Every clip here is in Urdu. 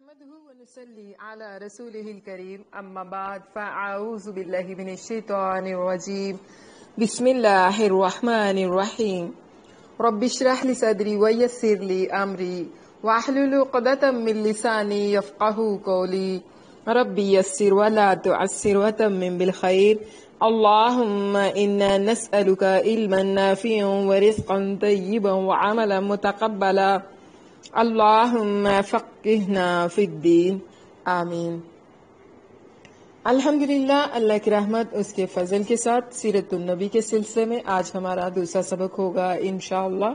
نحمده ونصلي على رسوله الكريم أما بعد فأعوذ بالله من الشيطان الرجيم بسم الله الرحمن الرحيم رب اشرح لي صدري ويسر لي أمري واحلل عقدة من لساني يفقهوا قولي ربي يسر ولا تعسر وتمم بالخير اللهم إنا نسألك علما نافعا ورزقا طيبا وعملا متقبلا اللہم فقہنا فی الدین آمین۔ الحمدللہ، اللہ کی رحمت اس کے فضل کے ساتھ سیرت النبی کے سلسلے میں آج ہمارا دوسرا سبق ہوگا انشاءاللہ۔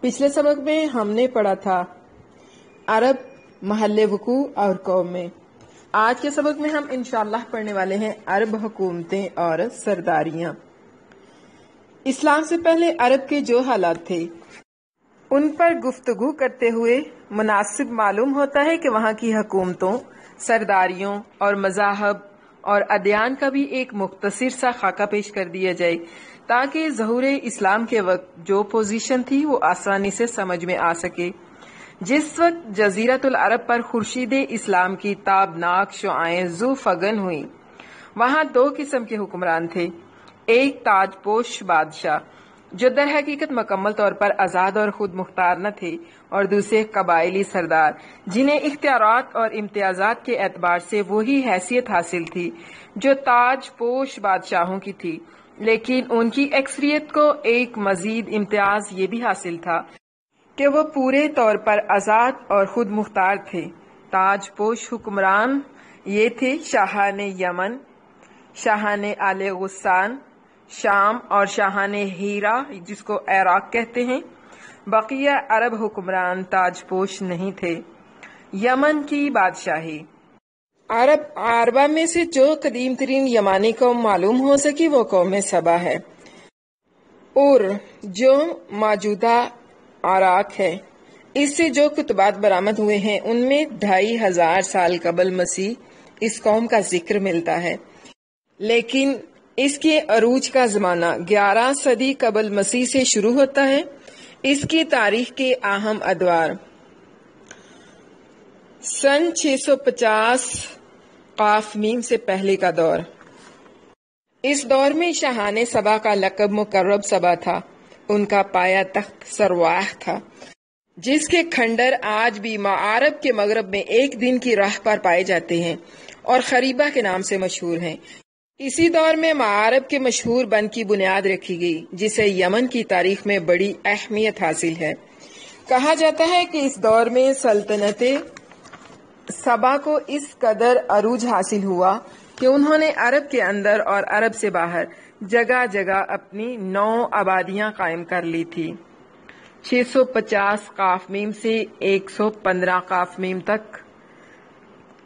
پچھلے سبق میں ہم نے پڑھا تھا عرب، محل وقوع اور قوم میں۔ آج کے سبق میں ہم انشاءاللہ پڑھنے والے ہیں عرب حکومتیں اور سرداریاں۔ اسلام سے پہلے عرب کے جو حالات تھے ان پر گفتگو کرتے ہوئے مناسب معلوم ہوتا ہے کہ وہاں کی حکومتوں، سرداریوں اور مذاہب اور ادیان کا بھی ایک مختصر سا خاکہ پیش کر دیا جائے تاکہ ظہور اسلام کے وقت جو پوزیشن تھی وہ آسانی سے سمجھ میں آ سکے۔ جس وقت جزیرۃ العرب پر خورشید اسلام کی تابناک شعاعیں ذو فگن ہوئیں، وہاں دو قسم کے حکمران تھے، ایک تاج پوش بادشاہ جو در حقیقت مکمل طور پر آزاد اور خود مختار نہ تھے، اور دوسرے قبائلی سردار جنہیں اختیارات اور امتیازات کے اعتبار سے وہی حیثیت حاصل تھی جو تاج پوش بادشاہوں کی تھی، لیکن ان کی اکثریت کو ایک مزید امتیاز یہ بھی حاصل تھا کہ وہ پورے طور پر آزاد اور خود مختار تھے۔ تاج پوش حکمران یہ تھے شاہان یمن، شاہان آل غسان، شام اور شاہان ہیرا جس کو عراق کہتے ہیں۔ بقیہ عرب حکمران تاج پوش نہیں تھے۔ یمن کی بادشاہی، عربہ میں سے جو قدیم ترین یمانی قوم معلوم ہو سکی وہ قوم سبا ہے، اور جو موجودہ عراق ہے۔ اس سے جو کتبات برآمد ہوئے ہیں ان میں 2500 سال قبل مسیح اس قوم کا ذکر ملتا ہے، لیکن اس کے عروج کا زمانہ 11 صدی قبل مسیح سے شروع ہوتا ہے۔ اس کی تاریخ کے اہم ادوار سن 650 قاف میم سے پہلے کا دور۔ اس دور میں شاہان سبا کا لقب مقرب سبا تھا۔ ان کا پایا تخت سرواح تھا جس کے کھنڈر آج بھی معارب کے مغرب میں ایک دن کی راہ پر پائے جاتے ہیں اور خریبہ کے نام سے مشہور ہیں۔ اسی دور میں معارب کے مشہور بند کی بنیاد رکھی گئی جسے یمن کی تاریخ میں بڑی اہمیت حاصل ہے۔ کہا جاتا ہے کہ اس دور میں سلطنت سبا کو اس قدر عروج حاصل ہوا کہ انہوں نے عرب کے اندر اور عرب سے باہر جگہ جگہ اپنی 9 آبادیاں قائم کر لی تھی۔ 650 قاف میم سے 115 قاف میم تک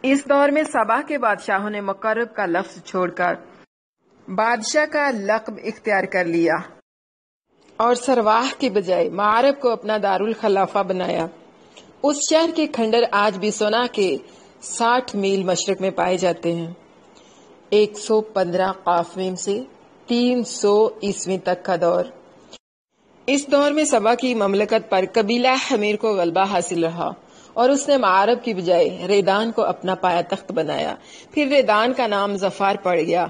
اس دور میں سبا کے بادشاہوں نے مقرب کا لفظ چھوڑ کر بادشاہ کا لقب اختیار کر لیا اور سرواح کے بجائے معارب کو اپنا دارالخلافہ بنایا۔ اس شہر کے کھنڈر آج بھی سونا کے 60 میل مشرق میں پائے جاتے ہیں۔ 115 قاف میم سے 300 عیسوی تک کا دور۔ اس دور میں سبا کی مملکت پر قبیلہ حمیر کو غلبہ حاصل رہا اور اس نے معارب کی بجائے ریدان کو اپنا پایا تخت بنایا۔ پھر ریدان کا نام ظفار پڑ گیا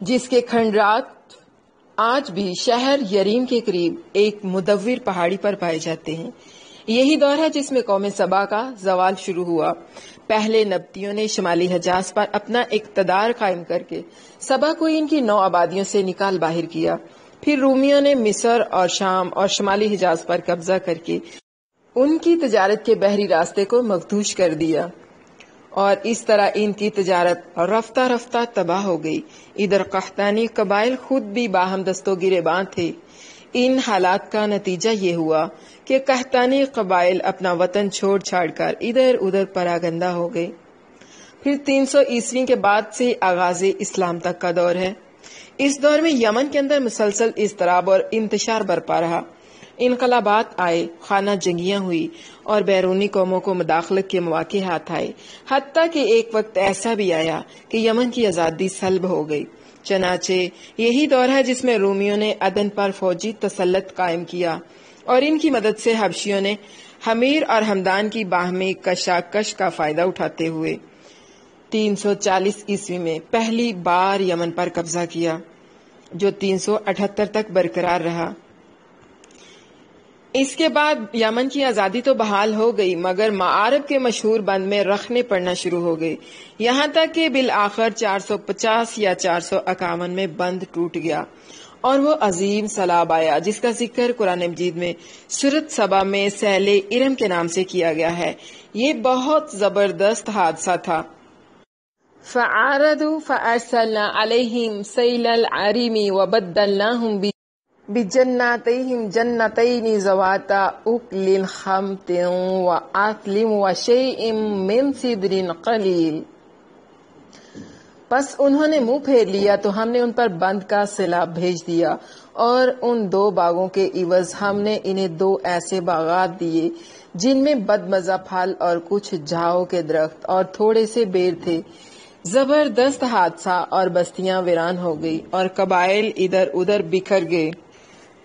جس کے کھنڈرات آج بھی شہر یریم کے قریب ایک مدور پہاڑی پر پائے جاتے ہیں۔ یہی دور ہے جس میں قوم سبا کا زوال شروع ہوا۔ پہلے نبطیوں نے شمالی حجاز پر اپنا اقتدار قائم کر کے سبا کو ان کی 9 آبادیوں سے نکال باہر کیا۔ پھر رومیوں نے مصر اور شام اور شمالی حجاز پر قبضہ کر کے ان کی تجارت کے بحری راستے کو مخدوش کر دیا اور اس طرح ان کی تجارت رفتہ رفتہ تباہ ہو گئی۔ ادھر قحطانی قبائل خود بھی باہم دست و گریباں تھے۔ ان حالات کا نتیجہ یہ ہوا کہ قحطانی قبائل اپنا وطن چھوڑ چھاڑ کر ادھر ادھر پراگندہ ہو گئے۔ پھر 300 عیسوی کے بعد سے آغاز اسلام تک کا دور ہے۔ اس دور میں یمن کے اندر مسلسل اضطراب اور انتشار برپا رہا۔ انقلابات آئے، خانہ جنگیاں ہوئی اور بیرونی قوموں کو مداخلت کے مواقع ہاتھ آئے، حتیٰ کہ ایک وقت ایسا بھی آیا کہ یمن کی آزادی سلب ہو گئی۔ چنانچہ یہی دور ہے جس میں رومیوں نے عدن پر فوجی تسلط قائم کیا اور ان کی مدد سے حبشیوں نے حمیر اور ہمدان کی باہمی کشاکش کا فائدہ اٹھاتے ہوئے 340 عیسوی میں پہلی بار یمن پر قبضہ کیا، جو 378 تک برقرار رہا۔ اس کے بعد یمن کی آزادی تو بحال ہو گئی، مگر معارب کے مشہور بند میں رخنے پڑنا شروع ہو گئی، یہاں تک کہ بالآخر 450 یا 451 میں بند ٹوٹ گیا اور وہ عظیم سیلاب آیا جس کا ذکر قرآن مجید میں سورۃ سبا میں سیل ارم کے نام سے کیا گیا ہے۔ یہ بہت زبردست حادثہ تھا۔ فَعَارَضُوا فَأَرْسَلْنَا عَلَيْهِمْ سَيْلَ الْعَرِمِ وَبَدَّلْنَاهُمْ بِجَنَّاتِهِمْ جَنَّتَيْنِ ذَوَاتَا أُكْلٍ خَمْطٍ وَعَسْلٍ وَشَيْءٍ مِّن سِدْرٍ قَلِيلٍ۔ پس انہوں نے منہ پھیر لیا تو ہم نے ان پر بند کا سیلاب بھیج دیا، اور ان 2 باغوں کے عوض ہم نے انہیں 2 ایسے باغات دیے جن میں بدمزہ پھل اور کچھ جھاؤ کے درخت اور تھوڑے سے بیر تھے۔ زبردست حادثہ، اور بستیاں ویران ہو گئی اور قبائل ادھر ادھر بکھر گئے۔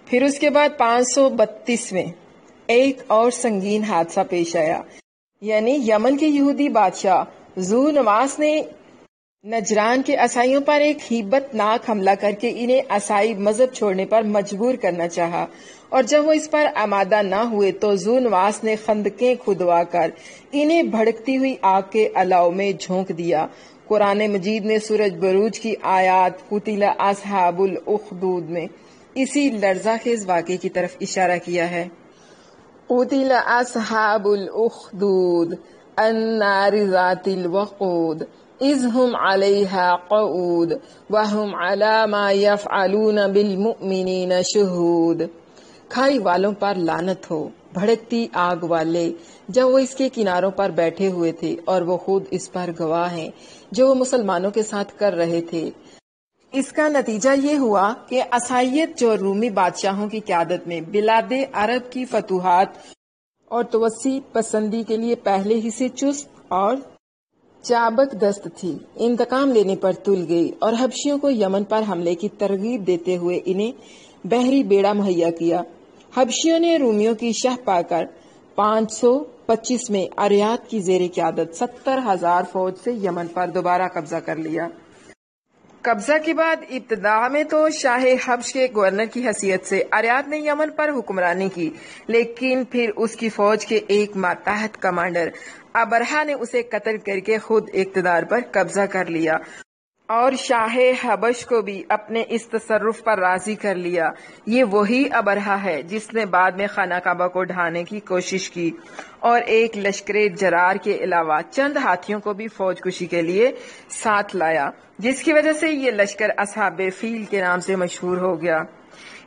پھر اس کے بعد 532 میں ایک اور سنگین حادثہ پیش آیا، یعنی یمن کے یہودی بادشاہ ذو نواس نے نجران کے عیسائیوں پر ایک ہیبت ناک حملہ کر کے انہیں عیسائی مذہب چھوڑنے پر مجبور کرنا چاہا، اور جب وہ اس پر آمادہ نہ ہوئے تو ذو نواس نے خندقیں کھدوا کر انہیں بھڑکتی ہوئی آگ کے الاؤ میں جھونک دیا۔ قرآن مجید نے سورج بروج کی آیات قتل اصحاب الاخدود میں اسی لرزہ خیز واقعے کی طرف اشارہ کیا ہے۔ قتل اصحاب الاخدود النار ذات الوقود اذ هم علیها قعود وهم علی ما یفعلون بالمؤمنین شہود۔ کھائی والوں پر لعنت ہو، بھڑکتی آگ والے، جب وہ اس کے کناروں پر بیٹھے ہوئے تھے اور وہ خود اس پر گواہ ہیں جو وہ مسلمانوں کے ساتھ کر رہے تھے۔ اس کا نتیجہ یہ ہوا کہ عیسائیت جو رومی بادشاہوں کی قیادت میں بلاد عرب کی فتوحات اور توسیع پسندی کے لیے پہلے ہی سے چست اور چابک دست تھی، انتقام لینے پر تل گئی اور حبشیوں کو یمن پر حملے کی ترغیب دیتے ہوئے انہیں بحری بیڑا مہیا کیا۔ حبشیوں نے رومیوں کی شہ پا کر 525 میں اریات کی زیر قیادت 70,000 فوج سے یمن پر دوبارہ قبضہ کر لیا۔ قبضہ کے بعد ابتدا میں تو شاہ حبش کے گورنر کی حیثیت سے اریات نے یمن پر حکمرانی کی، لیکن پھر اس کی فوج کے ایک ماتحت کمانڈر ابرہہ نے اسے قتل کر کے خود اقتدار پر قبضہ کر لیا اور شاہ حبش کو بھی اپنے اس تصرف پر راضی کر لیا۔ یہ وہی ابرہہ ہے جس نے بعد میں خانہ کعبہ کو ڈھانے کی کوشش کی اور ایک لشکر جرار کے علاوہ چند ہاتھیوں کو بھی فوج کشی کے لیے ساتھ لایا، جس کی وجہ سے یہ لشکر اصحاب فیل کے نام سے مشہور ہو گیا۔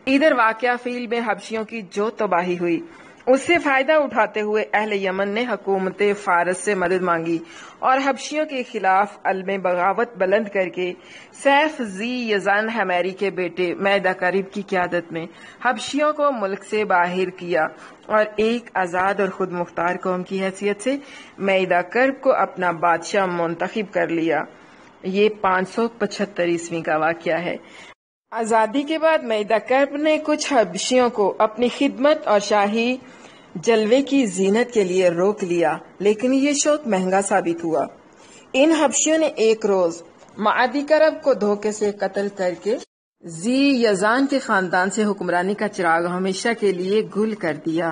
ادھر واقعہ فیل میں حبشیوں کی جو تباہی ہوئی، اس سے فائدہ اٹھاتے ہوئے اہل یمن نے حکومت فارس سے مدد مانگی اور حبشیوں کے خلاف علم بغاوت بلند کر کے سیف ذی یزن حمیری کے بیٹے میدہ کرب کی قیادت میں حبشیوں کو ملک سے باہر کیا اور ایک آزاد اور خود مختار قوم کی حیثیت سے میدہ کرب کو اپنا بادشاہ منتخب کر لیا۔ یہ 575 عیسوی کا واقعہ ہے۔ آزادی کے بعد میدہ کرب نے کچھ حبشیوں کو اپنی خدمت اور شاہی جلوے کی زینت کے لیے روک لیا، لیکن یہ شوق مہنگا ثابت ہوا۔ ان حبشیوں نے ایک روز معدی کرب کو دھوکے سے قتل کر کے ذی یزان کے خاندان سے حکمرانی کا چراغ ہمیشہ کے لیے گل کر دیا۔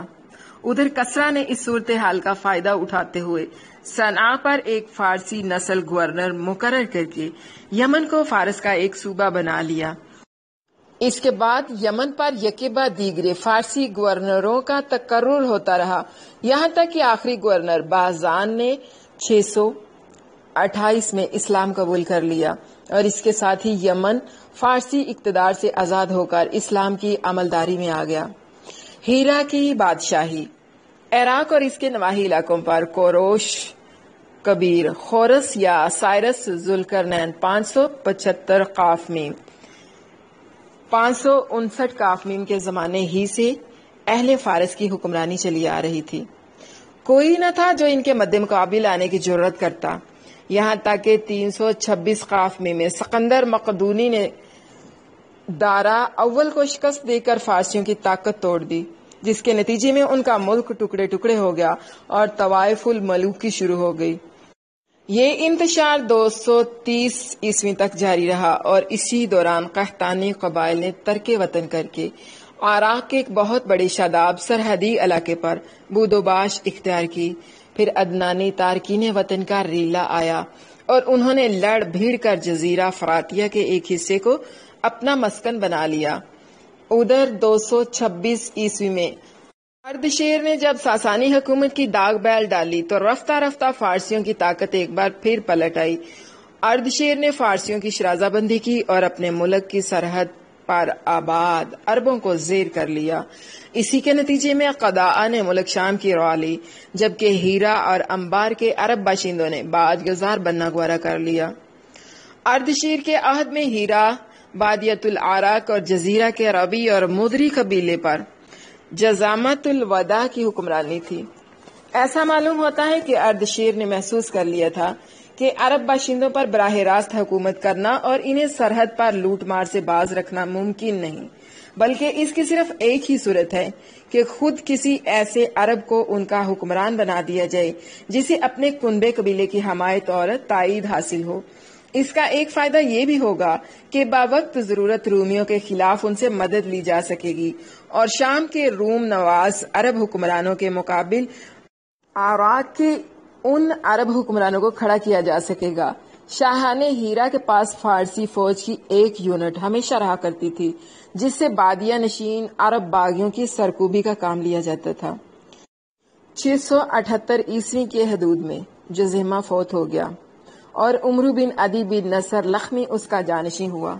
ادھر کسرا نے اس صورتحال کا فائدہ اٹھاتے ہوئے صنعاء پر ایک فارسی نسل گورنر مقرر کر کے یمن کو فارس کا ایک صوبہ بنا لیا۔ اس کے بعد یمن پر یکے بعد دیگرے فارسی گورنروں کا تقرر ہوتا رہا، یہاں تک کہ آخری گورنر باہزان نے 628 میں اسلام قبول کر لیا اور اس کے ساتھ ہی یمن فارسی اقتدار سے آزاد ہو کر اسلام کی عملداری میں آ گیا۔ ہیرا کی بادشاہی۔ عراق اور اس کے نواحی علاقوں پر کوروش کبیر، خورس یا سائرس ذوالقرنین 575 قاف میم 559 قاف میم کے زمانے ہی سے اہل فارس کی حکمرانی چلی آ رہی تھی۔ کوئی نہ تھا جو ان کے مد مقابل آنے کی جرت کرتا، یہاں تک کہ 326 قاف میم میں سکندر مقدونی نے دارا اول کو شکست دے کر فارسیوں کی طاقت توڑ دی۔ جس کے نتیجے میں ان کا ملک ٹکڑے ٹکڑے ہو گیا اور طوائف الملوکی شروع ہو گئی۔ یہ انتشار 230 عیسوی تک جاری رہا اور اسی دوران قحطانی قبائل نے ترک وطن کر کے عراق کے ایک بہت بڑے شاداب سرحدی علاقے پر بود و باش اختیار کی۔ پھر عدنانی تارکین وطن کا ریلا آیا اور انہوں نے لڑ بھیڑ کر جزیرہ فراتیہ کے ایک حصے کو اپنا مسکن بنا لیا۔ ادھر 226 عیسوی میں اردشیر نے جب ساسانی حکومت کی داغ بیل ڈالی تو رفتہ رفتہ فارسیوں کی طاقت ایک بار پھر پلٹ آئی۔ اردشیر نے فارسیوں کی شرازہ بندی کی اور اپنے ملک کی سرحد پر آباد عربوں کو زیر کر لیا۔ اسی کے نتیجے میں قداء نے ملک شام کی روا لی، جبکہ ہیرا اور انبار کے عرب باشندوں نے باج گزار بننا گوارا کر لیا۔ اردشیر کے عہد میں ہیرا، بادیت العراق اور جزیرہ کے ربی اور مدری قبیلے پر جزامت الوداع کی حکمرانی تھی۔ ایسا معلوم ہوتا ہے کہ اردشیر نے محسوس کر لیا تھا کہ عرب باشندوں پر براہ راست حکومت کرنا اور انہیں سرحد پر لوٹ مار سے باز رکھنا ممکن نہیں، بلکہ اس کی صرف ایک ہی صورت ہے کہ خود کسی ایسے عرب کو ان کا حکمران بنا دیا جائے جسے اپنے کنبے قبیلے کی حمایت اور تائید حاصل ہو۔ اس کا ایک فائدہ یہ بھی ہوگا کہ باوقت ضرورت رومیوں کے خلاف ان سے مدد لی جا سکے گی اور شام کے روم نواز عرب حکمرانوں کے مقابل عراق کے ان عرب حکمرانوں کو کھڑا کیا جا سکے گا۔ شاہان ہیرا کے پاس فارسی فوج کی ایک یونٹ ہمیشہ رہا کرتی تھی جس سے بادیہ نشین عرب باغیوں کی سرکوبی کا کام لیا جاتا تھا۔ 678 عیسوی کے حدود میں جزیمہ فوت ہو گیا اور عمرو بن عدی بن نصر لخمی اس کا جانشین ہوا۔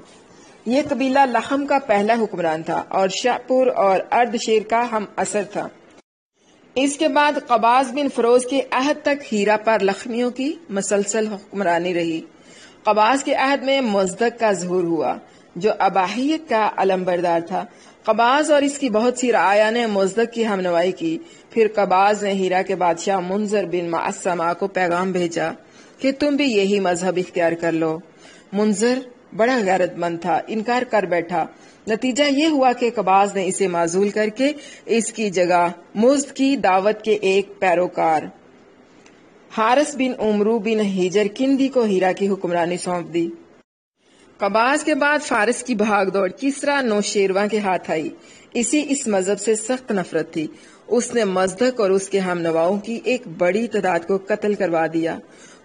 یہ قبیلہ لخم کا پہلا حکمران تھا اور شاپور اور اردشیر کا ہم اثر تھا۔ اس کے بعد قباز بن فروز کے عہد تک ہیرا پر لخمیوں کی مسلسل حکمرانی رہی۔ قباز کے عہد میں مزدک کا ظہور ہوا جو اباحیت کا علم بردار تھا۔ قباز اور اس کی بہت سی رعایا نے مزدک کی ہمنوائی کی۔ پھر قباز نے ہیرا کے بادشاہ منذر بن معصمہ کو پیغام بھیجا کہ تم بھی یہی مذہب اختیار کر لو۔ منذر بڑا غیرت مند تھا، انکار کر بیٹھا۔ نتیجہ یہ ہوا کہ قباز نے اسے معزول کر کے اس کی جگہ مزد کی دعوت کے ایک پیروکار حارث بن عمرو بن ہیجر کندی کو ہیرا کی حکمرانی سونپ دی۔ قباز کے بعد فارس کی بھاگ دوڑ کسرا نوشیرواں کے ہاتھ آئی۔ اس مذہب سے سخت نفرت تھی۔ اس نے مزدک اور اس کے ہم نواؤں کی ایک بڑی تعداد کو قتل کروا دیا۔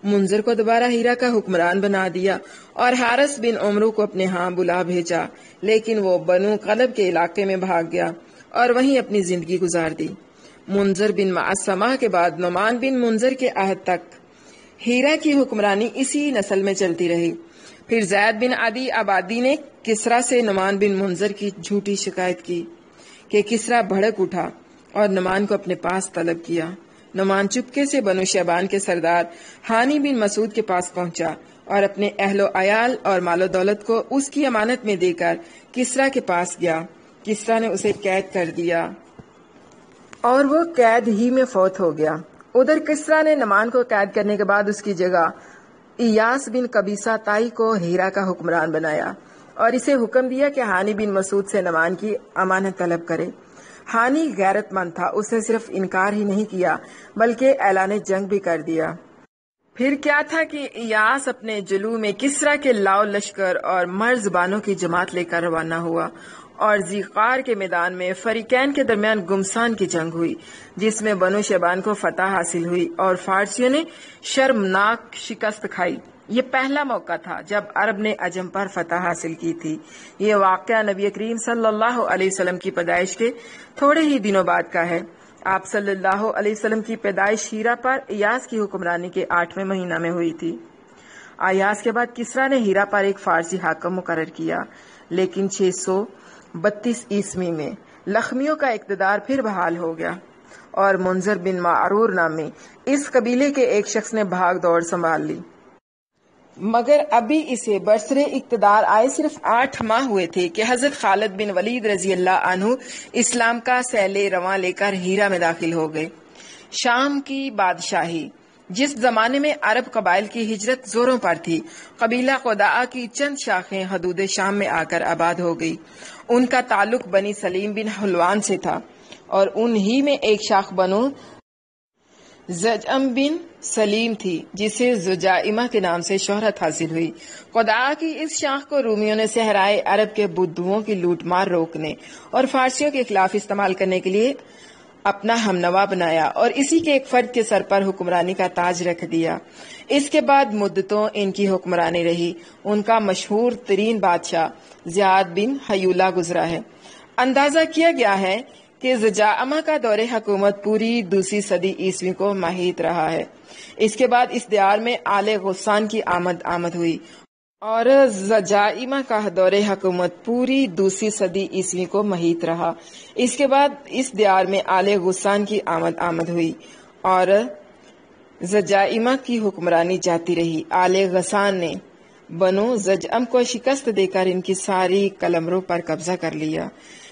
منذر کو دوبارہ ہیرا کا حکمران بنا دیا اور حارث بن عمرو کو اپنے ہاں بلا بھیجا، لیکن وہ بنو قلب کے علاقے میں بھاگ گیا اور وہیں اپنی زندگی گزار دی۔ منذر بن معصمہ کے بعد نعمان بن منذر کے عہد تک ہیرا کی حکمرانی اسی نسل میں چلتی رہی۔ پھر زید بن عدی آبادی نے کسرا سے نعمان بن منذر کی جھوٹی شکایت کی کہ کسرا بھڑک اٹھا اور نعمان کو اپنے پاس طلب کیا۔ نعمان چپکے سے بنو شیبان کے سردار ہانی بن مسعود کے پاس پہنچا اور اپنے اہل و عیال اور مال و دولت کو اس کی امانت میں دے کر کسرا کے پاس گیا۔ کسرا نے اسے قید کر دیا اور وہ قید ہی میں فوت ہو گیا۔ ادھر کسرا نے نعمان کو قید کرنے کے بعد اس کی جگہ ایاس بن قبیصہ تائی کو ہیرا کا حکمران بنایا اور اسے حکم دیا کہ ہانی بن مسعود سے نعمان کی امانت طلب کرے۔ ہانی غیرت مند تھا، اس نے صرف انکار ہی نہیں کیا بلکہ اعلان جنگ بھی کر دیا۔ پھر کیا تھا کہ ایاس اپنے جلو میں کسرا کے لاؤ لشکر اور مرد زبانوں کی جماعت لے کر روانہ ہوا اور ذیقار کے میدان میں فریقین کے درمیان گمسان کی جنگ ہوئی جس میں بنو شیبان کو فتح حاصل ہوئی اور فارسیوں نے شرمناک شکست کھائی۔ یہ پہلا موقع تھا جب عرب نے عجم پر فتح حاصل کی تھی۔ یہ واقعہ نبی کریم صلی اللہ علیہ وسلم کی پیدائش کے تھوڑے ہی دنوں بعد کا ہے۔ آپ صلی اللہ علیہ وسلم کی پیدائش ہیرا پر ایاس کی حکمرانی کے 8ویں مہینہ میں ہوئی تھی۔ ایاس کے بعد کسرا نے ہیرا پر ایک فارسی حاکم مقرر کیا، لیکن 632 عیسوی میں لخمیوں کا اقتدار پھر بحال ہو گیا اور منذر بن معرور نامی اس قبیلے کے ایک شخص نے بھاگ دوڑ سنبھال لی، مگر ابھی اسے برسر اقتدار آئے صرف 8 ماہ ہوئے تھے کہ حضرت خالد بن ولید رضی اللہ عنہ اسلام کا سیل رواں لے کر ہیرا میں داخل ہو گئے۔ شام کی بادشاہی جس زمانے میں عرب قبائل کی ہجرت زوروں پر تھی، قبیلہ قداء کی چند شاخیں حدود شام میں آ کر آباد ہو گئی۔ ان کا تعلق بنی سلیم بن حلوان سے تھا۔ اور انہی میں ایک شاخ بنو زجعم بن سلیم تھی جسے زجائمہ کے نام سے شہرت حاصل ہوئی۔ خدا کی اس شاخ کو رومیوں نے صحرائے عرب کے بدھوؤں کی لوٹ مار روکنے اور فارسیوں کے خلاف استعمال کرنے کے لیے اپنا ہمنوا بنایا اور اسی کے ایک فرد کے سر پر حکمرانی کا تاج رکھ دیا۔ اس کے بعد مدتوں ان کی حکمرانی رہی۔ ان کا مشہور ترین بادشاہ زیاد بن حیولہ گزرا ہے۔ اندازہ کیا گیا ہے کہ زجاعمہ کا دور حکومت پوری دوسری صدی عیسوی کو محیط رہا ہے۔ اس کے بعد اس دیار میں آل غسان کی آمد ہوئی اور زجائمہ کا دور حکومت پوری دوسری صدی عیسوی کو محیط رہا۔ اس کے بعد اس دیار میں آل غسان کی آمد ہوئی اور زجائمہ کی حکمرانی جاتی رہی۔ آل غسان نے بنو زجعم کو شکست دے کر ان کی ساری قلمرو پر قبضہ کر لیا۔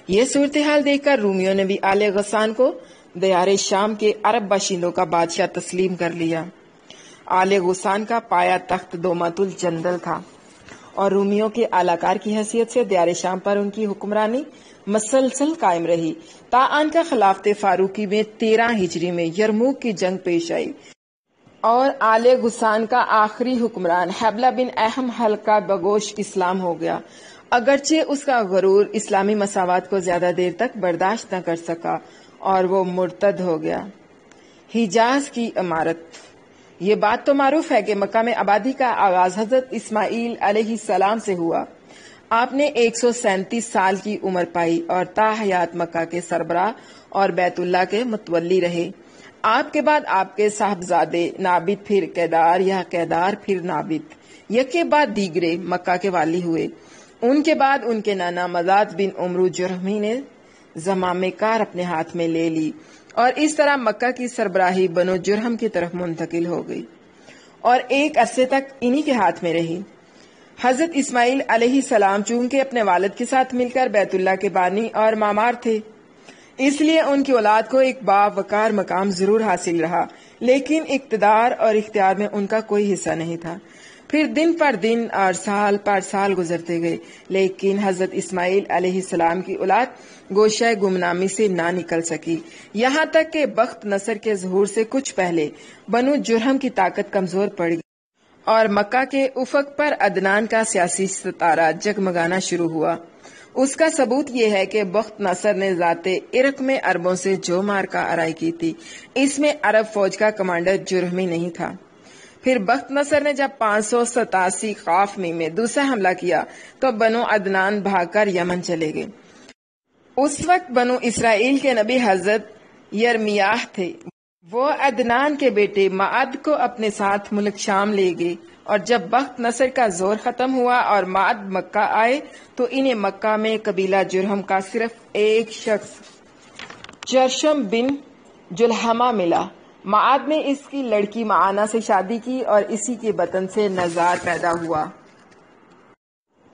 یہ صورتحال دیکھ کر رومیوں نے بھی آل غسان کو دیار شام کے عرب باشندوں کا بادشاہ تسلیم کر لیا۔ آل غسان کا پایا تخت دومت الجندل تھا اور رومیوں کے اعلی کار کی حیثیت سے دیار شام پر ان کی حکمرانی مسلسل قائم رہی تا ان کا خلافت فاروقی میں 13 ہجری میں یرموک کی جنگ پیش آئی اور آل غسان کا آخری حکمران حبلہ بن اہم حلقہ بگوش اسلام ہو گیا، اگرچہ اس کا غرور اسلامی مساوات کو زیادہ دیر تک برداشت نہ کر سکا اور وہ مرتد ہو گیا۔ حجاز کی عمارت۔ یہ بات تو معروف ہے کہ مکہ میں آبادی کا آغاز حضرت اسماعیل علیہ السلام سے ہوا۔ آپ نے 137 سال کی عمر پائی اور تا حیات مکہ کے سربراہ اور بیت اللہ کے متولی رہے۔ آپ کے بعد آپ کے صاحبزادے نابد پھر کیدار یا کیدار پھر نابد یکے بعد دیگرے مکہ کے والی ہوئے۔ ان کے بعد ان کے نانا مزاد بن عمرو جرہمی نے زمام کار اپنے ہاتھ میں لے لی اور اس طرح مکہ کی سربراہی بنو جرہم کی طرف منتقل ہو گئی اور ایک عرصے تک انہی کے ہاتھ میں رہی۔ حضرت اسماعیل علیہ السلام چونکہ اپنے والد کے ساتھ مل کر بیت اللہ کے بانی اور معمار تھے، اس لیے ان کی اولاد کو ایک باوقار مقام ضرور حاصل رہا، لیکن اقتدار اور اختیار میں ان کا کوئی حصہ نہیں تھا۔ پھر دن پر دن اور سال پر سال گزرتے گئے، لیکن حضرت اسماعیل علیہ السلام کی اولاد گوشہ گمنامی سے نہ نکل سکی، یہاں تک کہ بخت نصر کے ظہور سے کچھ پہلے بنو جرہم کی طاقت کمزور پڑ گئی اور مکہ کے افق پر عدنان کا سیاسی ستارہ جگمگانا شروع ہوا۔ اس کا ثبوت یہ ہے کہ بخت نصر نے ذات عرق میں عربوں سے جو مارکہ آرائی کی تھی، اس میں عرب فوج کا کمانڈر جرہمی نہیں تھا۔ پھر بخت نصر نے جب 587 قاف میں دوسرا حملہ کیا تو بنو عدنان بھاگ کر یمن چلے گئے۔ اس وقت بنو اسرائیل کے نبی حضرت یرمیاہ تھے، وہ عدنان کے بیٹے معد کو اپنے ساتھ ملک شام لے گئے اور جب بخت نصر کا زور ختم ہوا اور معد مکہ آئے تو انہیں مکہ میں قبیلہ جرہم کا صرف ایک شخص جرشم بن جلحمہ ملا۔ معد نے اس کی لڑکی معانہ سے شادی کی اور اسی کے بطن سے نژاد پیدا ہوا۔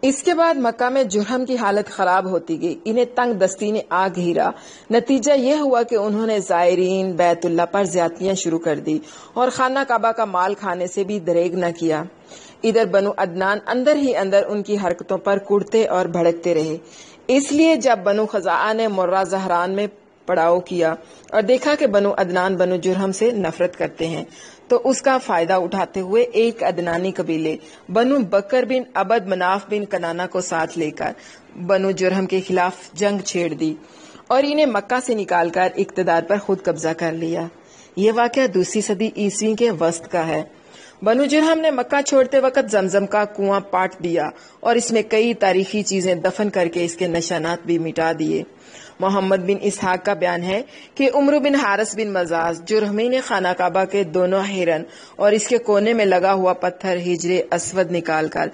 اس کے بعد مکہ میں جرہم کی حالت خراب ہوتی گئی، انہیں تنگ دستی نے آ گھیرا۔ نتیجہ یہ ہوا کہ انہوں نے زائرین بیت اللہ پر زیادتیاں شروع کر دی اور خانہ کعبہ کا مال کھانے سے بھی دریغ نہ کیا۔ ادھر بنو عدنان اندر ہی اندر ان کی حرکتوں پر کڑتے اور بھڑکتے رہے۔ اس لیے جب بنو خزاعہ نے مرہ زہران میں پڑاؤ کیا اور دیکھا کہ بنو عدنان بنو جرہم سے نفرت کرتے ہیں تو اس کا فائدہ اٹھاتے ہوئے ایک عدنانی قبیلے بنو بکر بن عبد مناف بن کنانہ کو ساتھ لے کر بنو جرہم کے خلاف جنگ چھیڑ دی اور انہیں مکہ سے نکال کر اقتدار پر خود قبضہ کر لیا۔ یہ واقعہ دوسری صدی عیسوی کے وسط کا ہے۔ بنو جرہم نے مکہ چھوڑتے وقت زمزم کا کنواں پاٹ دیا اور اس میں کئی تاریخی چیزیں دفن کر کے اس کے نشانات بھی مٹا دیے۔ محمد بن اسحاق کا بیان ہے کہ عمرو بن حارث بن مزاز جرہمی نے خانہ کعبہ کے دونوں ہرن اور اس کے کونے میں لگا ہوا پتھر حجر اسود نکال کر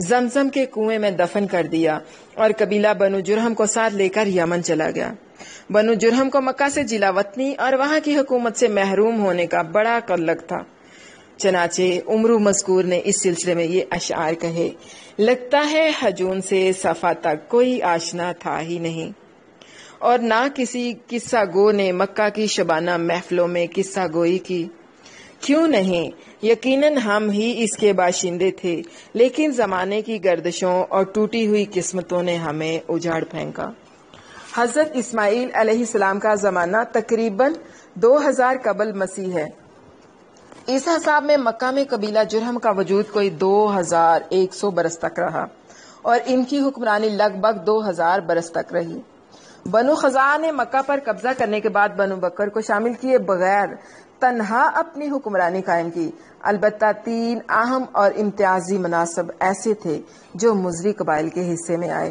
زمزم کے کنویں میں دفن کر دیا اور قبیلہ بنو جرہم کو ساتھ لے کر یمن چلا گیا۔ بنو جرہم کو مکہ سے جلا وطنی اور وہاں کی حکومت سے محروم ہونے کا بڑا قلق تھا، چنانچہ عمرو مذکور نے اس سلسلے میں یہ اشعار کہے: لگتا ہے ہجون سے صفا تک کوئی آشنا تھا ہی نہیں، اور نہ کسی قصہ گو نے مکہ کی شبانہ محفلوں میں قصہ گوئی کی۔ کیوں نہیں، یقیناً ہم ہی اس کے باشندے تھے، لیکن زمانے کی گردشوں اور ٹوٹی ہوئی قسمتوں نے ہمیں اجاڑ پھینکا۔ حضرت اسماعیل علیہ السلام کا زمانہ تقریباً 2000 قبل مسیح ہے۔ اس حساب میں مکہ میں قبیلہ جرہم کا وجود کوئی 2100 برس تک رہا اور ان کی حکمرانی لگ بھگ 2000 برس تک رہی۔ بنو خزاعہ نے مکہ پر قبضہ کرنے کے بعد بنو بکر کو شامل کیے بغیر تنہا اپنی حکمرانی قائم کی۔ البتہ 3 اہم اور امتیازی مناصب ایسے تھے جو مزری قبائل کے حصے میں آئے۔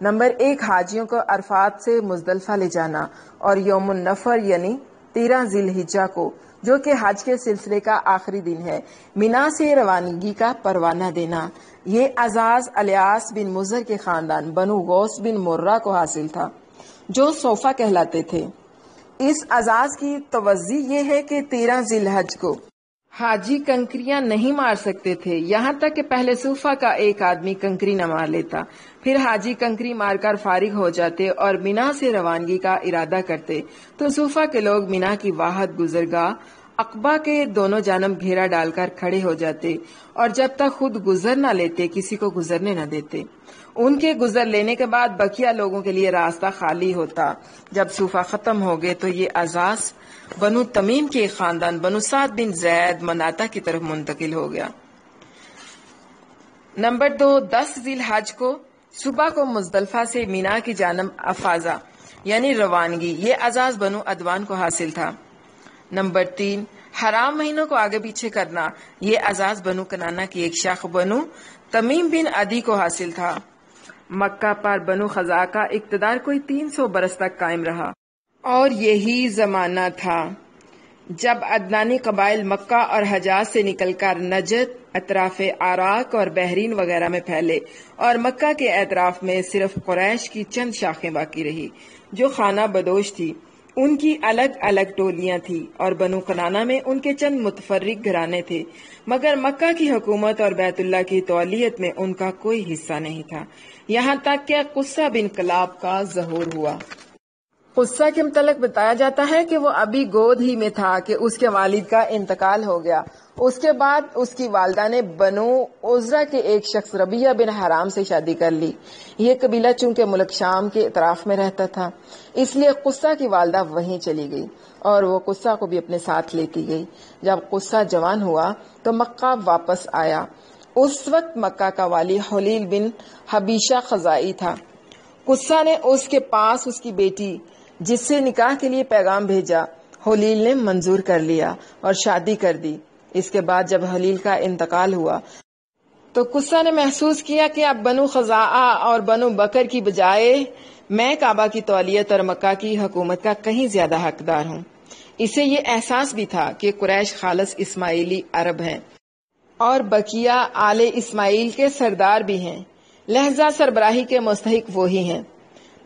نمبر 1، حاجیوں کو عرفات سے مزدلفہ لے جانا اور یوم النفر یعنی 13 ذی الحجہ کو، جو کہ حج کے سلسلے کا آخری دن ہے، مینا سے روانگی کا پروانہ دینا۔ یہ اعزاز الیاس بن مضر کے خاندان بنو غوث بن مرہ کو حاصل تھا، جو صوفہ کہلاتے تھے۔ اس اعزاز کی توضیح یہ ہے کہ 13 ذی الحجہ کو حاجی کنکریاں نہیں مار سکتے تھے، یہاں تک کہ پہلے صوفہ کا ایک آدمی کنکری نہ مار لیتا، پھر حاجی کنکری مار کر فارغ ہو جاتے اور مینا سے روانگی کا ارادہ کرتے تو صوفہ کے لوگ مینا کی واحد گزرگاہ عقبہ کے دونوں جانب گھیرا ڈال کر کھڑے ہو جاتے اور جب تک خود گزر نہ لیتے کسی کو گزرنے نہ دیتے۔ ان کے گزر لینے کے بعد بقیہ لوگوں کے لیے راستہ خالی ہوتا۔ جب صوفہ ختم ہو گئے تو یہ اعزاز بنو تمیم کے خاندان بنو سعد بن زید مناتا کی طرف منتقل ہو گیا۔ نمبر 2، 10 ذی الحجہ کو صبح کو مزدلفہ سے مینا کی جانب افاظہ یعنی روانگی، یہ اعزاز بنو عدوان کو حاصل تھا۔ نمبر 3، حرام مہینوں کو آگے پیچھے کرنا، یہ اعزاز بنو کنانہ کی ایک شاخ بنو تمیم بن عدی کو حاصل تھا۔ مکہ پر بنو خزاعہ کا اقتدار کوئی 300 برس تک قائم رہا اور یہی زمانہ تھا جب عدنانی قبائل مکہ اور حجاز سے نکل کر نجد، اطراف عراق اور بحرین وغیرہ میں پھیلے اور مکہ کے اطراف میں صرف قریش کی چند شاخیں باقی رہی جو خانہ بدوش تھی۔ ان کی الگ الگ ٹولیاں تھیں اور بنو کنانہ میں ان کے چند متفرق گھرانے تھے، مگر مکہ کی حکومت اور بیت اللہ کی تولیت میں ان کا کوئی حصہ نہیں تھا، یہاں تک کہ قصہ بن کلاب کا ظہور ہوا۔ قصہ کے متعلق بتایا جاتا ہے کہ وہ ابھی گود ہی میں تھا کہ اس کے والد کا انتقال ہو گیا۔ اس کے بعد اس کی والدہ نے بنو عزرہ کے ایک شخص ربیہ بن حرام سے شادی کر لی۔ یہ قبیلہ چونکہ ملک شام کے اطراف میں رہتا تھا، اس لیے قصہ کی والدہ وہیں چلی گئی اور وہ قصہ کو بھی اپنے ساتھ لیتی گئی۔ جب قصہ جوان ہوا تو مکہ واپس آیا۔ اس وقت مکہ کا والی حلیل بن حبیشہ خزائی تھا۔ قصہ نے اس کے پاس اس کی بیٹی جس سے نکاح کے لیے پیغام بھیجا، حلیل نے منظور کر لیا اور شادی کر دی۔ اس کے بعد جب حلیل کا انتقال ہوا تو قصہ نے محسوس کیا کہ اب بنو خزاعہ اور بنو بکر کی بجائے میں کعبہ کی تولیت اور مکہ کی حکومت کا کہیں زیادہ حقدار ہوں۔ اسے یہ احساس بھی تھا کہ قریش خالص اسماعیلی عرب ہیں اور بقیہ آل اسماعیل کے سردار بھی ہیں، لہذا سربراہی کے مستحق وہی ہیں۔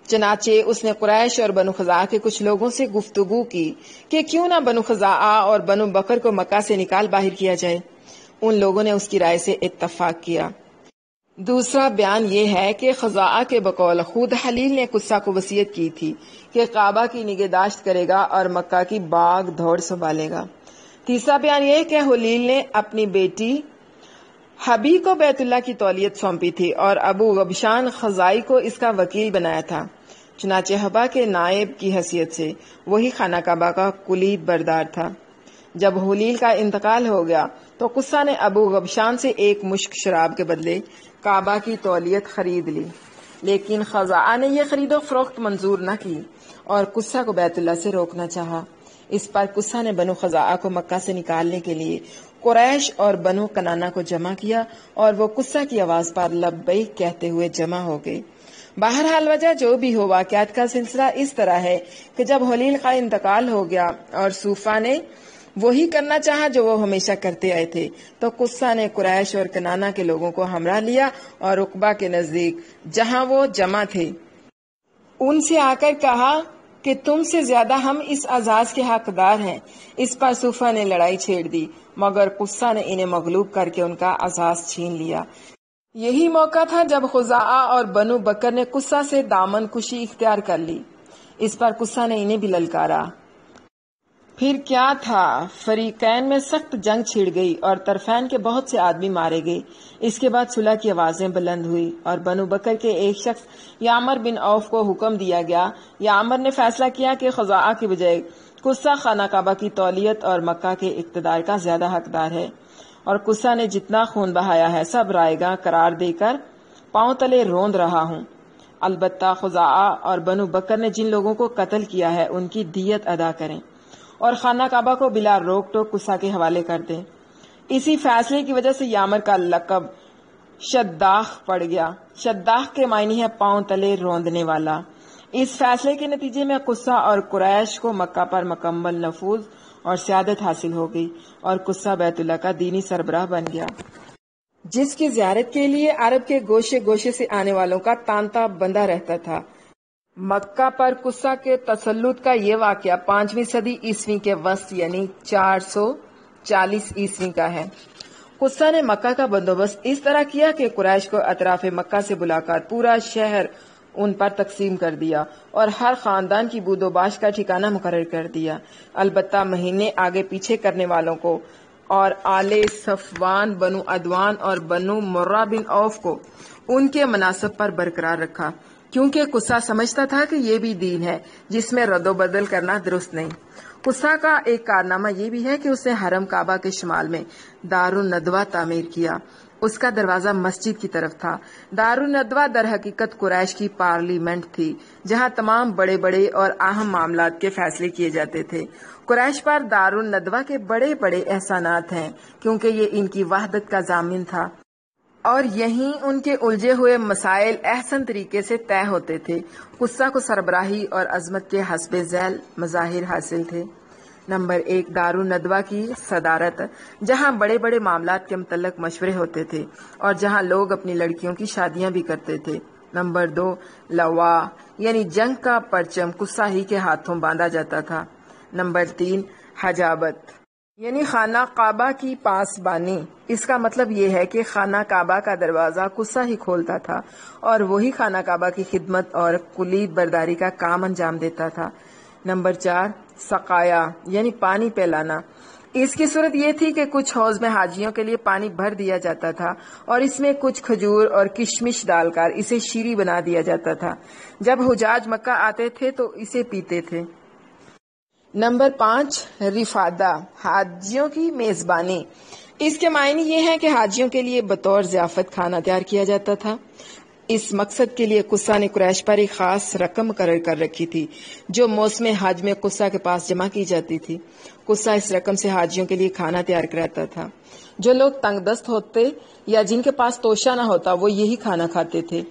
چنانچہ اس نے قریش اور بنو خزاعہ کے کچھ لوگوں سے گفتگو کی کہ کیوں نہ بنو خزاعہ اور بنو بکر کو مکہ سے نکال باہر کیا جائے۔ ان لوگوں نے اس کی رائے سے اتفاق کیا۔ دوسرا بیان یہ ہے کہ خزاعہ کے بقول خود حلیل نے قصہ کو وصیت کی تھی کہ کعبہ کی نگہداشت کرے گا اور مکہ کی باغ دوڑ سنبھالے گا۔ تیسرا بیان یہ کہ حلیل نے اپنی بیٹی حبی کو بیت اللہ کی تولیت سونپی تھی اور ابو غبشان خزائی کو اس کا وکیل بنایا تھا۔ چنانچہ حبا کے نائب کی حیثیت سے وہی خانہ کعبہ کا کلید بردار تھا۔ جب حلیل کا انتقال ہو گیا تو قصہ نے ابو غبشان سے ایک مشک شراب کے بدلے کعبہ کی تولیت خرید لی، لیکن خزاعہ نے یہ خرید و فروخت منظور نہ کی اور قصہ کو بیت اللہ سے روکنا چاہا۔ اس پر قصہ نے بنو خزاعہ کو مکہ سے نکالنے کے لیے قریش اور بنو کنانہ کو جمع کیا اور وہ قصہ کی آواز پر لبیک کہتے ہوئے جمع ہو گئے۔ بہرحال وجہ جو بھی ہو، واقعات کا سلسلہ اس طرح ہے کہ جب حلیل کا انتقال ہو گیا اور صوفہ نے وہی کرنا چاہا جو وہ ہمیشہ کرتے آئے تھے، تو قصہ نے قریش اور کنانہ کے لوگوں کو ہمراہ لیا اور عقبہ کے نزدیک جہاں وہ جمع تھے ان سے آ کر کہا کہ تم سے زیادہ ہم اس اعزاز کے حقدار ہیں۔ اس پر صوفہ نے لڑائی چھیڑ دی، مگر قصہ نے انہیں مغلوب کر کے ان کا اعزاز چھین لیا۔ یہی موقع تھا جب خزاعہ اور بنو بکر نے قصہ سے دامن کشی اختیار کر لی۔ اس پر قصہ نے انہیں بھی للکارا۔ پھر کیا تھا، فریقین میں سخت جنگ چھڑ گئی اور طرفین کے بہت سے آدمی مارے گئے۔ اس کے بعد صلح کی آوازیں بلند ہوئی اور بنو بکر کے ایک شخص یامر بن عوف کو حکم دیا گیا۔ یامر نے فیصلہ کیا کہ خزاعہ کی بجائے قصہ خانہ کعبہ کی تولیت اور مکہ کے اقتدار کا زیادہ حقدار ہے، اور قصہ نے جتنا خون بہایا ہے سب رائے گاں قرار دے کر پاؤں تلے روند رہا ہوں۔ البتہ خزاعہ اور بنو بکر نے جن لوگوں کو قتل کیا ہے ان کی دیت ادا کریں اور خانہ کعبہ کو بلا روک ٹوک قصہ کے حوالے کر دیں۔ اسی فیصلے کی وجہ سے یامر کا لقب شداخ پڑ گیا۔ شداخ کے معنی ہے پاؤں تلے روندنے والا۔ اس فیصلے کے نتیجے میں قصہ اور قریش کو مکہ پر مکمل نفوذ اور سیادت حاصل ہو گئی اور قصہ بیت اللہ کا دینی سربراہ بن گیا، جس کی زیارت کے لیے عرب کے گوشے گوشے سے آنے والوں کا تانتا بندہ رہتا تھا۔ مکہ پر قصہ کے تسلط کا یہ واقعہ 5ویں صدی عیسوی کے وسط یعنی 440 عیسوی کا ہے۔ قصہ نے مکہ کا بندوبست اس طرح کیا کہ قریش کو اطراف مکہ سے بلا کر پورا شہر ان پر تقسیم کر دیا اور ہر خاندان کی بود و باش کا ٹھکانہ مقرر کر دیا۔ البتہ مہینے آگے پیچھے کرنے والوں کو اور آل صفوان، بنو عدوان اور بنو مرہ بن عوف کو ان کے مناصب پر برقرار رکھا، کیونکہ قصہ سمجھتا تھا کہ یہ بھی دین ہے جس میں رد و بدل کرنا درست نہیں۔ قصہ کا ایک کارنامہ یہ بھی ہے کہ اس نے حرم کعبہ کے شمال میں دار الندوہ تعمیر کیا۔ اس کا دروازہ مسجد کی طرف تھا۔ دار الندوہ در حقیقت قریش کی پارلیمنٹ تھی، جہاں تمام بڑے بڑے اور اہم معاملات کے فیصلے کیے جاتے تھے۔ قریش پر دار الندوہ کے بڑے بڑے احسانات ہیں، کیونکہ یہ ان کی وحدت کا ضامن تھا اور یہیں ان کے الجھے ہوئے مسائل احسن طریقے سے طے ہوتے تھے۔ قصہ کو سربراہی اور عظمت کے حسب ذیل مظاہر حاصل تھے۔ نمبر 1، دار الندوہ کی صدارت، جہاں بڑے بڑے معاملات کے متعلق مشورے ہوتے تھے اور جہاں لوگ اپنی لڑکیوں کی شادیاں بھی کرتے تھے۔ نمبر 2، لوا یعنی جنگ کا پرچم قصہ ہی کے ہاتھوں باندھا جاتا تھا۔ نمبر 3، حجابت یعنی خانہ کعبہ کی پاسبانی۔ اس کا مطلب یہ ہے کہ خانہ کعبہ کا دروازہ قصہ ہی کھولتا تھا اور وہی خانہ کعبہ کی خدمت اور کلید برداری کا کام انجام دیتا تھا۔ نمبر 4، سقایا یعنی پانی پلانا۔ اس کی صورت یہ تھی کہ کچھ حوض میں حاجیوں کے لیے پانی بھر دیا جاتا تھا اور اس میں کچھ کھجور اور کشمش ڈال کر اسے شیریں بنا دیا جاتا تھا۔ جب حجاج مکہ آتے تھے تو اسے پیتے تھے۔ نمبر 5، رفادہ حاجیوں کی میزبانی۔ اس کے معنی یہ ہے کہ حاجیوں کے لیے بطور ضیافت کھانا تیار کیا جاتا تھا۔ اس مقصد کے لیے قصہ نے قریش پر ایک خاص رقم مقرر کر رکھی تھی جو موسم حج میں قصہ کے پاس جمع کی جاتی تھی۔ قصہ اس رقم سے حاجیوں کے لیے کھانا تیار کراتا تھا۔ جو لوگ تنگ دست ہوتے یا جن کے پاس توشہ نہ ہوتا وہ یہی کھانا کھاتے تھے۔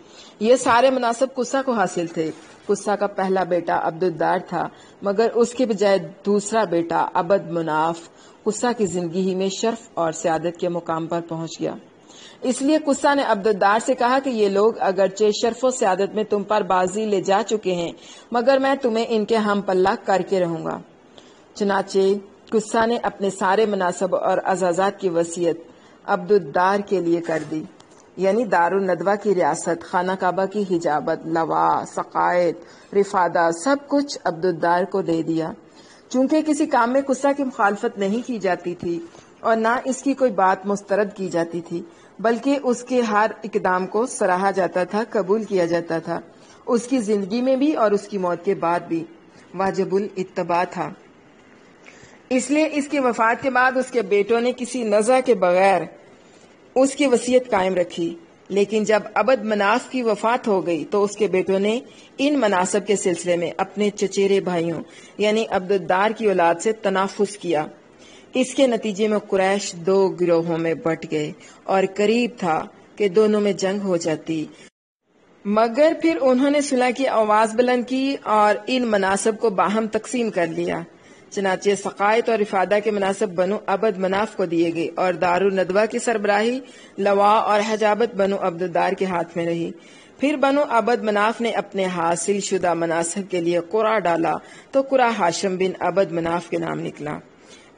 یہ سارے مناسب قصہ کو حاصل تھے۔ قصہ کا پہلا بیٹا عبد الدار تھا، مگر اس کے بجائے دوسرا بیٹا عبد مناف قصہ کی زندگی ہی میں شرف اور سعادت کے مقام پر پہنچ گیا۔ اس لیے قصہ نے عبد الدار سے کہا کہ یہ لوگ اگرچہ شرف و سعادت میں تم پر بازی لے جا چکے ہیں، مگر میں تمہیں ان کے ہم پلہ کر کے رہوں گا۔ چنانچہ قصہ نے اپنے سارے مناصب اور اعزازات کی وصیت عبد الدار کے لیے کر دی، یعنی دار الندوہ کی ریاست، خانہ کعبہ کی حجابت، لوا، سقائت، رفادہ، سب کچھ عبد الدار کو دے دیا۔ چونکہ کسی کام میں قصہ کی مخالفت نہیں کی جاتی تھی اور نہ اس کی کوئی بات مسترد کی جاتی تھی، بلکہ اس کے ہر اقدام کو سراہا جاتا تھا، قبول کیا جاتا تھا، اس کی زندگی میں بھی اور اس کی موت کے بعد بھی واجب الاتباع تھا۔ اس لیے اس کی وفات کے بعد اس کے بیٹوں نے کسی نزع کے بغیر اس کی وصیت قائم رکھی، لیکن جب عبد مناف کی وفات ہو گئی تو اس کے بیٹوں نے ان مناصب کے سلسلے میں اپنے چچیرے بھائیوں یعنی عبد الدار کی اولاد سے تنافس کیا۔ اس کے نتیجے میں قریش 2 گروہوں میں بٹ گئے اور قریب تھا کہ دونوں میں جنگ ہو جاتی، مگر پھر انہوں نے صلح کی آواز بلند کی اور ان مناصب کو باہم تقسیم کر لیا۔ چنانچہ سقائت اور رفادہ کے مناصب بنو عبد مناف کو دیے گئے اور دار الندوہ کی سربراہی، لوا اور حجابت بنو عبد الدار کے ہاتھ میں رہی۔ پھر بنو عبد مناف نے اپنے حاصل شدہ مناصب کے لیے قرعہ ڈالا تو قرعہ ہاشم بن عبد مناف کے نام نکلا۔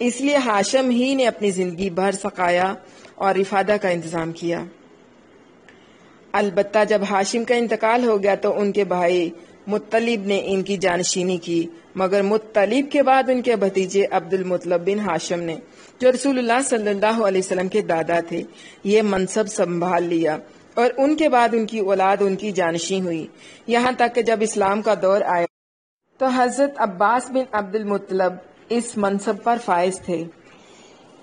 اس لیے ہاشم ہی نے اپنی زندگی بھر سقایا اور رفادہ کا انتظام کیا۔ البتہ جب ہاشم کا انتقال ہو گیا تو ان کے بھائی مطلب نے ان کی جانشینی کی، مگر مطلب کے بعد ان کے بھتیجے عبد المطلب بن ہاشم نے، جو رسول اللہ صلی اللہ علیہ وسلم کے دادا تھے، یہ منصب سنبھال لیا، اور ان کے بعد ان کی اولاد ان کی جانشین ہوئی، یہاں تک کہ جب اسلام کا دور آیا تو حضرت عباس بن عبد المطلب اس منصب پر فائز تھے۔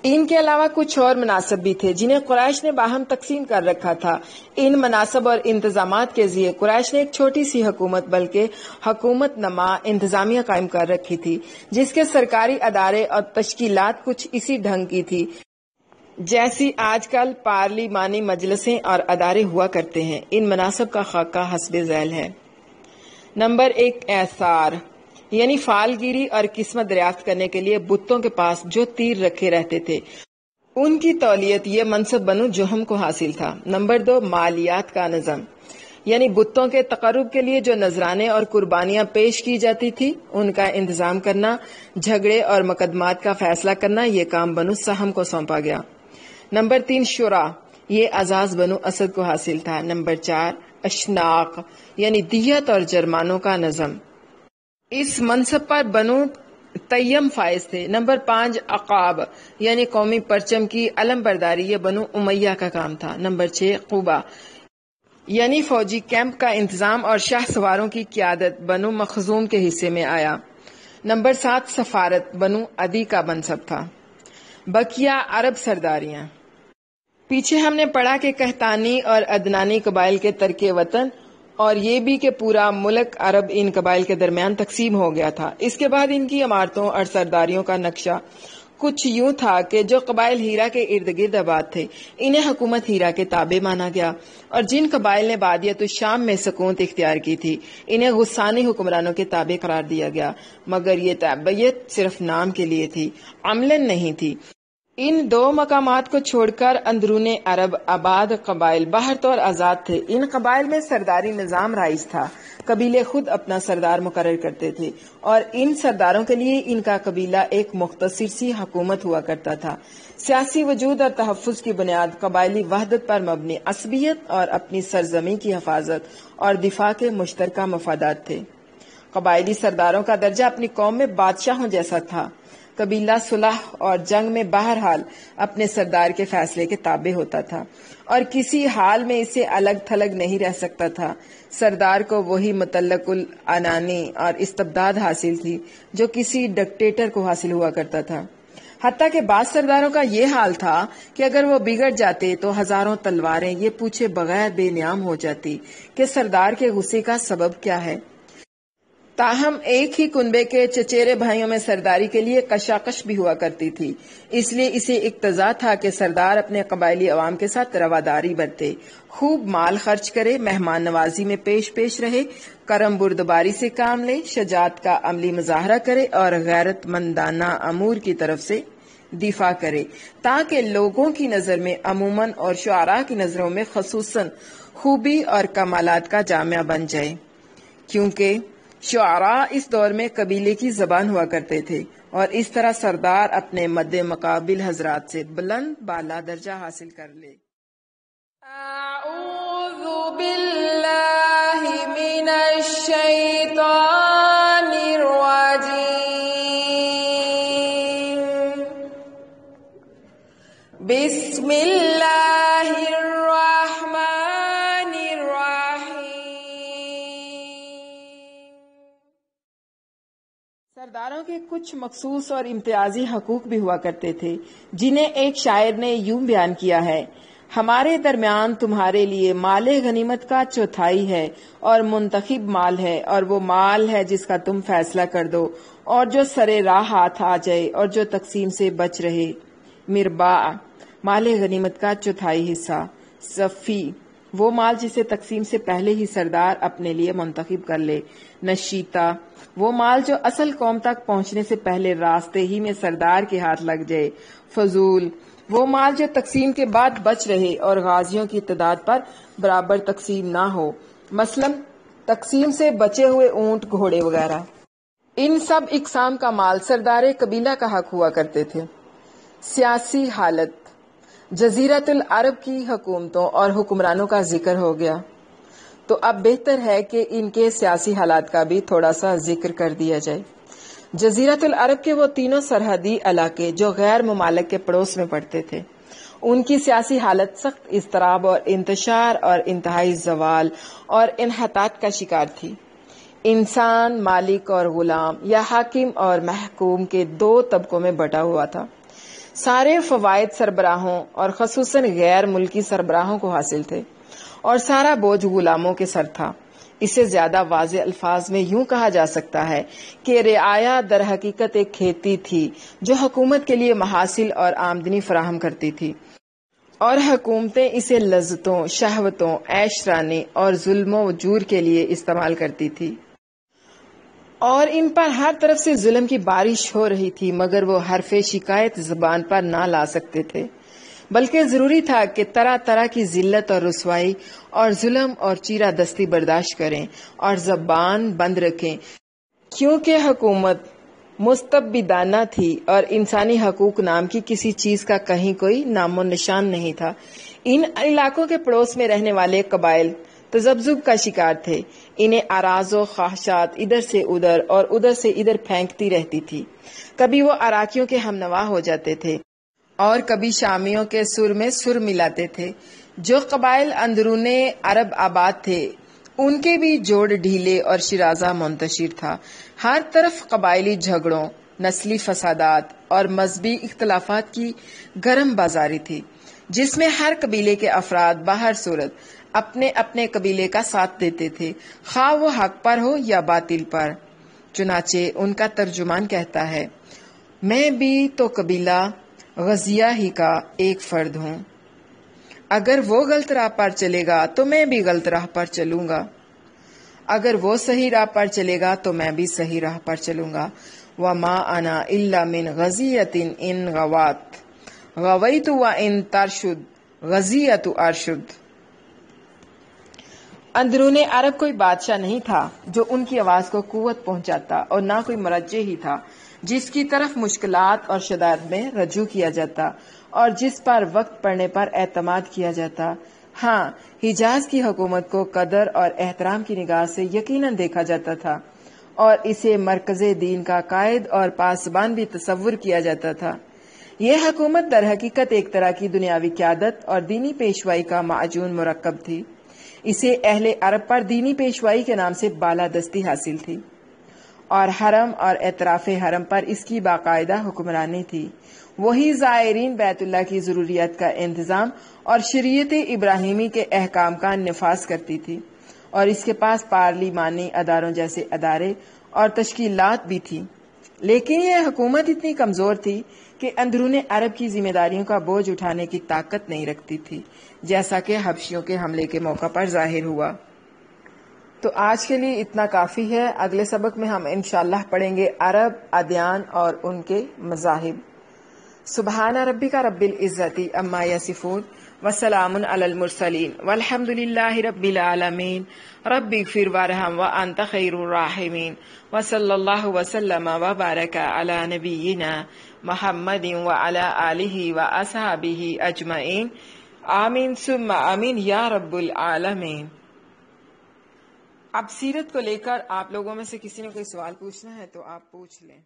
ان کے علاوہ کچھ اور مناصب بھی تھے جنہیں قریش نے باہم تقسیم کر رکھا تھا۔ ان مناصب اور انتظامات کے ذریعے قریش نے ایک چھوٹی سی حکومت بلکہ حکومت نما انتظامیہ قائم کر رکھی تھی، جس کے سرکاری ادارے اور تشکیلات کچھ اسی ڈھنگ کی تھی جیسی آج کل پارلیمانی مجلسیں اور ادارے ہوا کرتے ہیں۔ ان مناصب کا خاکہ حسب ذیل ہے۔ نمبر 1، ایثار، یعنی فال گیری اور قسمت دریافت کرنے کے لیے بتوں کے پاس جو تیر رکھے رہتے تھے، ان کی تولیت یہ منصب بنو جہم کو حاصل تھا۔ نمبر 2، مالیات کا نظم، یعنی بتوں کے تقرب کے لیے جو نذرانے اور قربانیاں پیش کی جاتی تھی ان کا انتظام کرنا، جھگڑے اور مقدمات کا فیصلہ کرنا، یہ کام بنو سہم کو سونپا گیا۔ نمبر 3، شورا، یہ اعزاز بنو اسد کو حاصل تھا۔ نمبر 4، اشناق، یعنی دیت اور جرمانوں کا نظم، اس منصب پر بنو تیم فائز تھے۔ نمبر 5، عقاب، یعنی قومی پرچم کی علم برداری، یہ بنو امیہ کا کام تھا۔ نمبر 6، قوبہ، یعنی فوجی کیمپ کا انتظام اور شاہ سواروں کی قیادت بنو مخزوم کے حصے میں آیا۔ نمبر 7، سفارت، بنو عدی کا منصب تھا۔ بقیہ عرب سرداریاں، پیچھے ہم نے پڑھا کہ قحطانی اور عدنانی قبائل کے ترک وطن، اور یہ بھی کہ پورا ملک عرب ان قبائل کے درمیان تقسیم ہو گیا تھا۔ اس کے بعد ان کی عمارتوں اور سرداریوں کا نقشہ کچھ یوں تھا کہ جو قبائل ہیرا کے ارد گرد آباد تھے انہیں حکومت ہیرا کے تابع مانا گیا، اور جن قبائل نے بادیت الشام میں سکونت اختیار کی تھی انہیں غسانی حکمرانوں کے تابع قرار دیا گیا، مگر یہ تابعیت صرف نام کے لیے تھی، عملاً نہیں تھی۔ ان 2 مقامات کو چھوڑ کر اندرون عرب آباد قبائل باہر طور آزاد تھے۔ ان قبائل میں سرداری نظام رائج تھا، قبیلے خود اپنا سردار مقرر کرتے تھے، اور ان سرداروں کے لیے ان کا قبیلہ ایک مختصر سی حکومت ہوا کرتا تھا۔ سیاسی وجود اور تحفظ کی بنیاد قبائلی وحدت پر مبنی عصبیت اور اپنی سرزمین کی حفاظت اور دفاع کے مشترکہ مفادات تھے۔ قبائلی سرداروں کا درجہ اپنی قوم میں بادشاہوں جیسا تھا۔ قبیلہ صلح اور جنگ میں بہرحال اپنے سردار کے فیصلے کے تابع ہوتا تھا، اور کسی حال میں اس سے الگ تھلگ نہیں رہ سکتا تھا۔ سردار کو وہی مطلق العنانی اور استبداد حاصل تھی جو کسی ڈکٹیٹر کو حاصل ہوا کرتا تھا۔ حتیٰ کہ بعض سرداروں کا یہ حال تھا کہ اگر وہ بگڑ جاتے تو ہزاروں تلواریں یہ پوچھے بغیر بے نیام ہو جاتی کہ سردار کے غصے کا سبب کیا ہے۔ تاہم ایک ہی کنبے کے چچیرے بھائیوں میں سرداری کے لیے کشاکش بھی ہوا کرتی تھی، اس لیے اسے اقتضا تھا کہ سردار اپنے قبائلی عوام کے ساتھ رواداری برتے، خوب مال خرچ کرے، مہمان نوازی میں پیش رہے، کرم بردباری سے کام لے، شجاعت کا عملی مظاہرہ کرے اور غیرت مندانہ امور کی طرف سے دفاع کرے، تاکہ لوگوں کی نظر میں عموماً اور شعراء کی نظروں میں خصوصاً خوبی اور کمالات کا جامعہ بن جائے، کیونکہ شعراء اس دور میں قبیلے کی زبان ہوا کرتے تھے، اور اس طرح سردار اپنے مد مقابل حضرات سے بلند بالا درجہ حاصل کر لے۔ اعوذ باللہ من الشیطان الرجیم، بسم اللہ الرحمن الرحیم۔ سرداروں کے کچھ مخصوص اور امتیازی حقوق بھی ہوا کرتے تھے، جنہیں ایک شاعر نے یوں بیان کیا ہے: ہمارے درمیان تمہارے لیے مال غنیمت کا چوتھائی ہے اور منتخب مال ہے، اور وہ مال ہے جس کا تم فیصلہ کر دو اور جو سرے راہ ہاتھ آ جائے اور جو تقسیم سے بچ رہے۔ مرباع، مال غنیمت کا چوتھائی حصہ۔ صفی، وہ مال جسے تقسیم سے پہلے ہی سردار اپنے لیے منتخب کر لے۔ نشیتا، وہ مال جو اصل قوم تک پہنچنے سے پہلے راستے ہی میں سردار کے ہاتھ لگ جائے۔ فضول، وہ مال جو تقسیم کے بعد بچ رہے اور غازیوں کی تعداد پر برابر تقسیم نہ ہو، مثلا تقسیم سے بچے ہوئے اونٹ، گھوڑے وغیرہ۔ ان سب اقسام کا مال سردار قبیلہ کا حق ہوا کرتے تھے۔ سیاسی حالت، جزیرۃ العرب کی حکومتوں اور حکمرانوں کا ذکر ہو گیا۔ تو اب بہتر ہے کہ ان کے سیاسی حالات کا بھی تھوڑا سا ذکر کر دیا جائے۔ جزیرۃ العرب کے وہ تینوں سرحدی علاقے جو غیر ممالک کے پڑوس میں پڑتے تھے، ان کی سیاسی حالت سخت اضطراب اور انتشار اور انتہائی زوال اور انحطاط کا شکار تھی۔ انسان مالک اور غلام یا حاکم اور محکوم کے دو طبقوں میں بٹا ہوا تھا۔ سارے فوائد سربراہوں اور خصوصاً غیر ملکی سربراہوں کو حاصل تھے اور سارا بوجھ غلاموں کے سر تھا۔ اسے زیادہ واضح الفاظ میں یوں کہا جا سکتا ہے کہ رعایا در حقیقت ایک کھیتی تھی جو حکومت کے لیے محاصل اور آمدنی فراہم کرتی تھی، اور حکومتیں اسے لذتوں، شہوتوں، عیش رانی اور ظلم و جور کے لیے استعمال کرتی تھی، اور ان پر ہر طرف سے ظلم کی بارش ہو رہی تھی، مگر وہ حرف شکایت زبان پر نہ لا سکتے تھے، بلکہ ضروری تھا کہ طرح طرح کی ذلت اور رسوائی اور ظلم اور چیرہ دستی برداشت کریں اور زبان بند رکھیں، کیونکہ حکومت مستبدانہ تھی اور انسانی حقوق نام کی کسی چیز کا کہیں کوئی نام و نشان نہیں تھا۔ ان علاقوں کے پڑوس میں رہنے والے قبائل تذبذب کا شکار تھے، انہیں اراض و خواہشات ادھر سے ادھر اور ادھر سے ادھر پھینکتی رہتی تھی۔ کبھی وہ عراقیوں کے ہم نوا ہو جاتے تھے اور کبھی شامیوں کے سر میں سر ملاتے تھے۔ جو قبائل اندرون عرب آباد تھے ان کے بھی جوڑ ڈھیلے اور شرازہ منتشر تھا۔ ہر طرف قبائلی جھگڑوں، نسلی فسادات اور مذہبی اختلافات کی گرم بازاری تھی، جس میں ہر قبیلے کے افراد باہر صورت اپنے اپنے قبیلے کا ساتھ دیتے تھے، خواہ وہ حق پر ہو یا باطل پر۔ چنانچہ ان کا ترجمان کہتا ہے، میں بھی تو قبیلہ غزیہ ہی کا ایک فرد ہوں، اگر وہ غلط راہ پر چلے گا تو میں بھی غلط راہ پر چلوں گا، اگر وہ صحیح راہ پر چلے گا تو میں بھی صحیح راہ پر چلوں گا۔ وما انا الا من غزیۃ ان غوات غویت وان ترشد غزیۃ ارشد۔ اندرون عرب کوئی بادشاہ نہیں تھا جو ان کی آواز کو قوت پہنچاتا، اور نہ کوئی مرجع ہی تھا جس کی طرف مشکلات اور شدائد میں رجوع کیا جاتا اور جس پر وقت پڑنے پر اعتماد کیا جاتا۔ ہاں، حجاز کی حکومت کو قدر اور احترام کی نگاہ سے یقیناً دیکھا جاتا تھا اور اسے مرکز دین کا قائد اور پاسبان بھی تصور کیا جاتا تھا۔ یہ حکومت در حقیقت ایک طرح کی دنیاوی قیادت اور دینی پیشوائی کا معجون مرکب تھی۔ اسے اہل عرب پر دینی پیشوائی کے نام سے بالادستی حاصل تھی، اور حرم اور اطراف حرم پر اس کی باقاعدہ حکمرانی تھی۔ وہی زائرین بیت اللہ کی ضروریات کا انتظام اور شریعت ابراہیمی کے احکام کا نفاذ کرتی تھی، اور اس کے پاس پارلیمانی اداروں جیسے ادارے اور تشکیلات بھی تھی، لیکن یہ حکومت اتنی کمزور تھی کہ اندرون عرب کی ذمہ داریوں کا بوجھ اٹھانے کی طاقت نہیں رکھتی تھی، جیسا کہ حبشیوں کے حملے کے موقع پر ظاہر ہوا۔ تو آج کے لیے اتنا کافی ہے۔ اگلے سبق میں ہم انشاءاللہ پڑھیں گے عرب ادیان اور ان کے مذاہب۔ سبحان ربک رب العزت عما یصفون وسلام علی المرسلین والحمد للہ رب العالمین۔ رب اغفر وارحم وانت خیر الراحمین، وصلی اللہ وسلم وبارک علی نبینا محمد وعلی آلہ واصحابہ اجمعین، آمین ثم آمین یا رب العالمین۔ اب سیرت کو لے کر آپ لوگوں میں سے کسی نے کوئی سوال پوچھنا ہے تو آپ پوچھ لیں۔